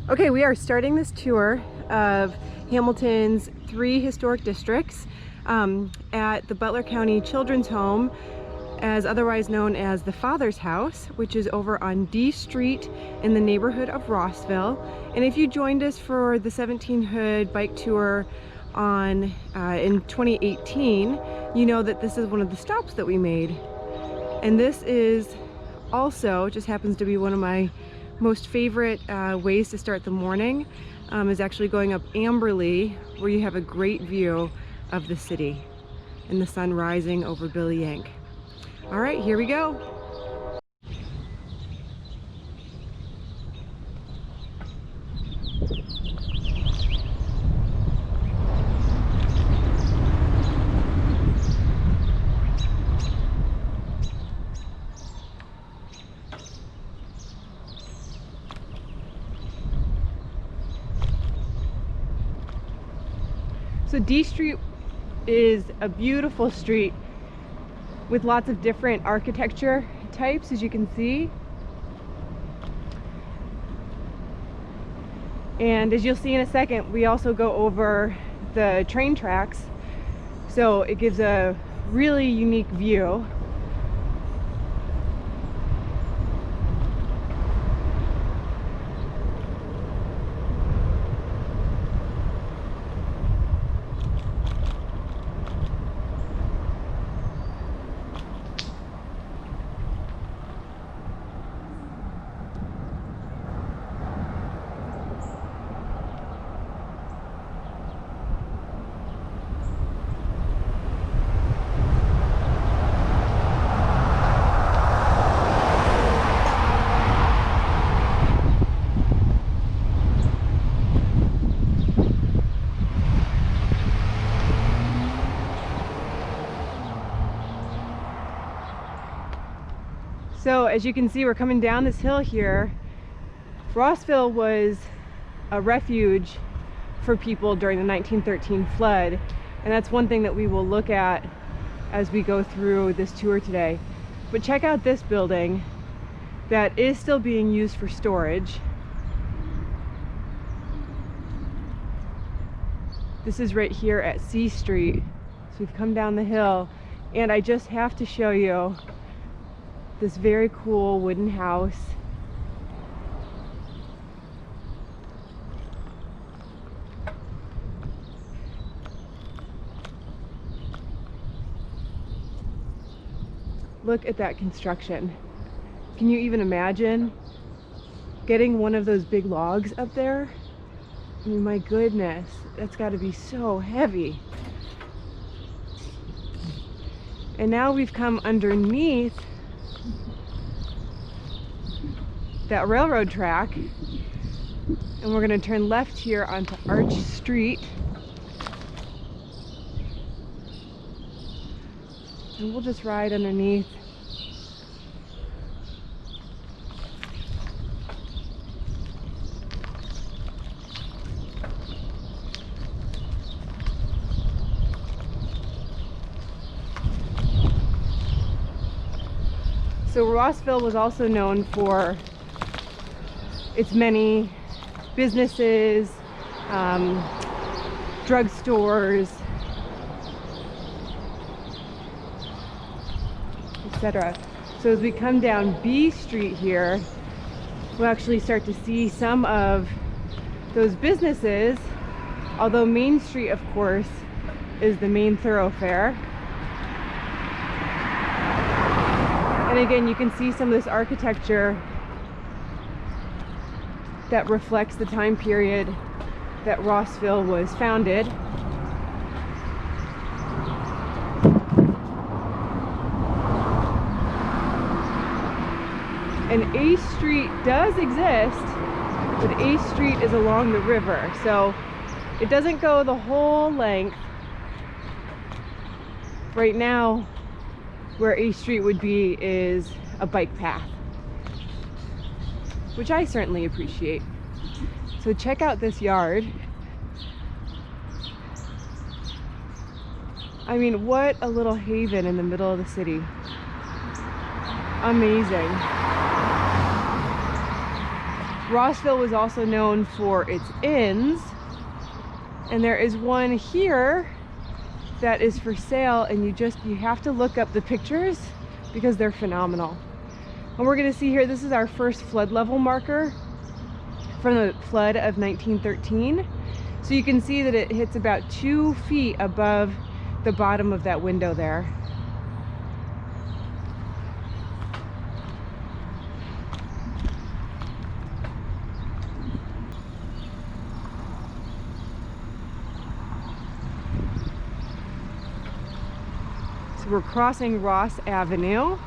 Okay, we are starting this tour of Hamilton's 3 historic districts at the Butler County Children's Home, as otherwise known as the Father's House, which is over on D Street in the neighborhood of Rossville. And if you joined us for the 17 Hood bike tour in 2018, you know that this is one of the stops that we made. And this is also, just happens to be one of my most favorite ways to start the morning, is actually going up Amberley, where you have a great view of the city and the sun rising over Billy Yank. All right, here we go. So D Street is a beautiful street with lots of different architecture types, as you can see. And as you'll see in a second, we also go over the train tracks, so it gives a really unique view. So as you can see, we're coming down this hill here. Rossville was a refuge for people during the 1913 flood, and that's one thing that we will look at as we go through this tour today. But check out this building that is still being used for storage. This is right here at C Street. So we've come down the hill, and I just have to show you this very cool wooden house. Look at that construction. Can you even imagine getting one of those big logs up there? I mean, my goodness, that's got to be so heavy. And now we've come underneath that railroad track, and we're going to turn left here onto Arch Street, and we'll just ride underneath. So Rossville was also known for its many businesses, drugstores, etc. So as we come down B Street here, we'll actually start to see some of those businesses, although Main Street, of course, is the main thoroughfare. And again, you can see some of this architecture that reflects the time period that Rossville was founded. And A Street does exist, but A Street is along the river, so it doesn't go the whole length. Right now, where A Street would be is a bike path, which I certainly appreciate. So check out this yard. I mean, what a little haven in the middle of the city. Amazing. Rossville was also known for its inns, and there is one here that is for sale, and you have to look up the pictures because they're phenomenal. And we're going to see here, this is our first flood level marker from the flood of 1913. So you can see that it hits about 2 feet above the bottom of that window there. So we're crossing Ross Avenue.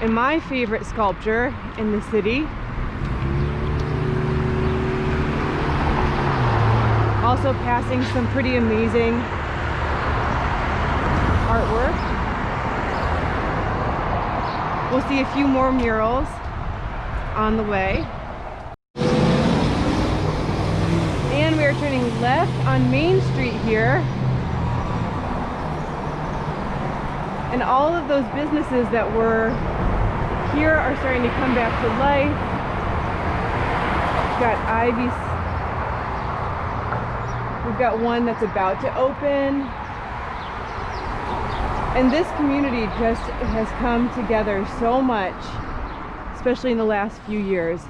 And my favorite sculpture in the city, also passing some pretty amazing artwork. We'll see a few more murals on the way. And we are turning left on Main Street here. And all of those businesses that were here are starting to come back to life. We've got Ivy's. We've got one that's about to open. And this community just has come together so much, especially in the last few years.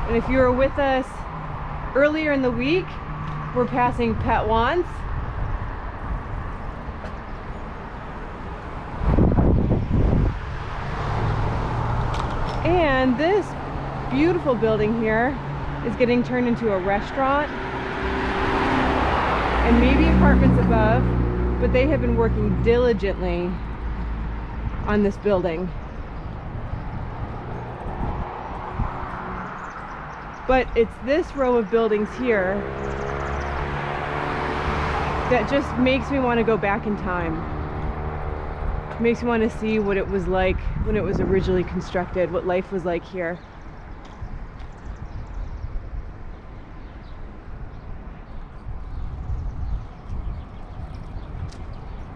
And if you were with us earlier in the week, we're passing Pet Wants. And this beautiful building here is getting turned into a restaurant and maybe apartments above, but they have been working diligently on this building. But it's this row of buildings here that just makes me want to go back in time. It makes me want to see what it was like when it was originally constructed, what life was like here.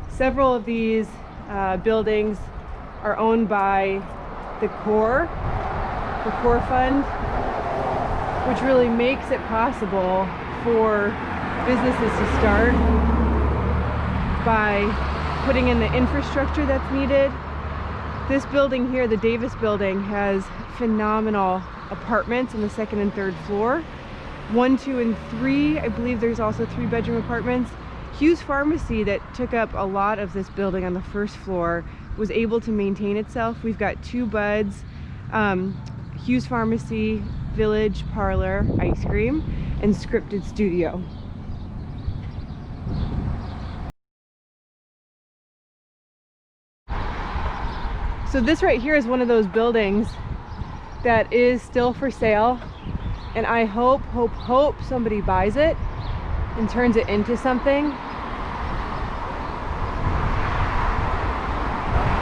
Several of these buildings are owned by the Corps Fund, which really makes it possible for businesses to start by putting in the infrastructure that's needed. This building here, the Davis building, has phenomenal apartments on the 2nd and 3rd floor. 1, 2, and 3. I believe there's also 3-bedroom apartments. Hughes Pharmacy, that took up a lot of this building on the 1st floor, was able to maintain itself. We've got 2 buds, Hughes Pharmacy, Village Parlor Ice Cream, and Scripted Studio. So this right here is one of those buildings that is still for sale, and I hope somebody buys it and turns it into something,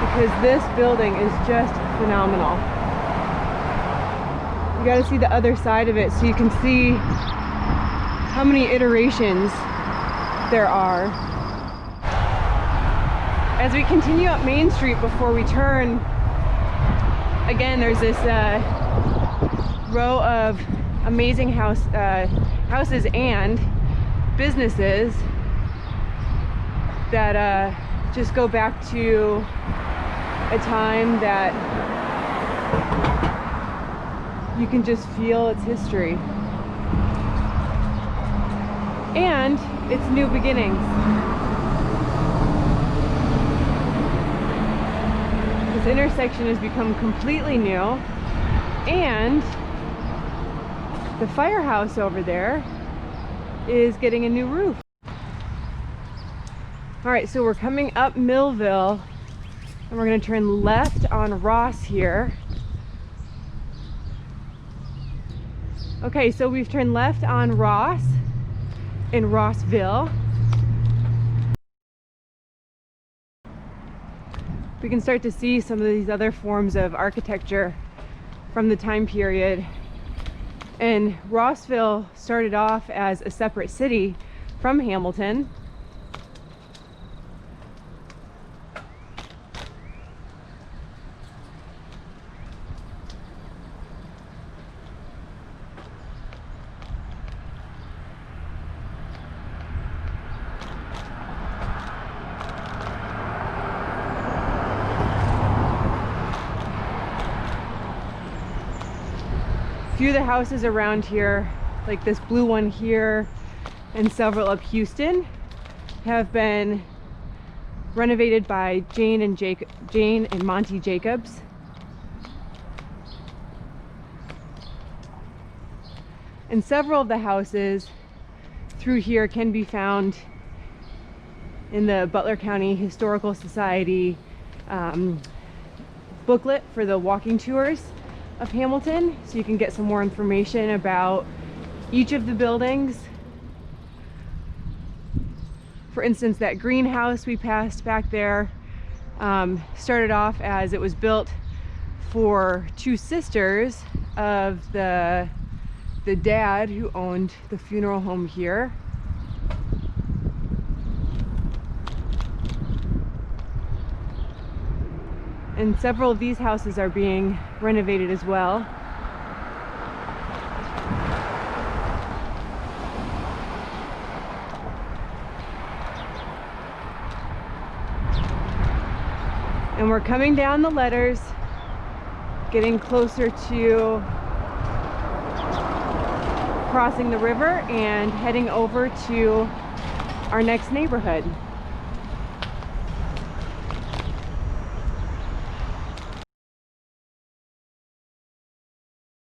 because this building is just phenomenal. You got to see the other side of it so you can see how many iterations there are. As we continue up Main Street before we turn, again, there's this row of amazing houses and businesses that just go back to a time that you can just feel its history and its new beginnings. This intersection has become completely new, and the firehouse over there is getting a new roof. All right, so we're coming up Millville, and we're going to turn left on Ross here. Okay, so we've turned left on Ross in Rossville. we can start to see some of these other forms of architecture from the time period. And Rossville started off as a separate city from Hamilton. A few of the houses around here, like this blue one here and several up Houston, have been renovated by Jane and Monty Jacobs. And several of the houses through here can be found in the Butler County Historical Society booklet for the walking tours of Hamilton, so you can get some more information about each of the buildings. For instance, that greenhouse we passed back there started off as it was built for two sisters of the dad who owned the funeral home here. And several of these houses are being renovated as well. And we're coming down the letters, getting closer to crossing the river and heading over to our next neighborhood.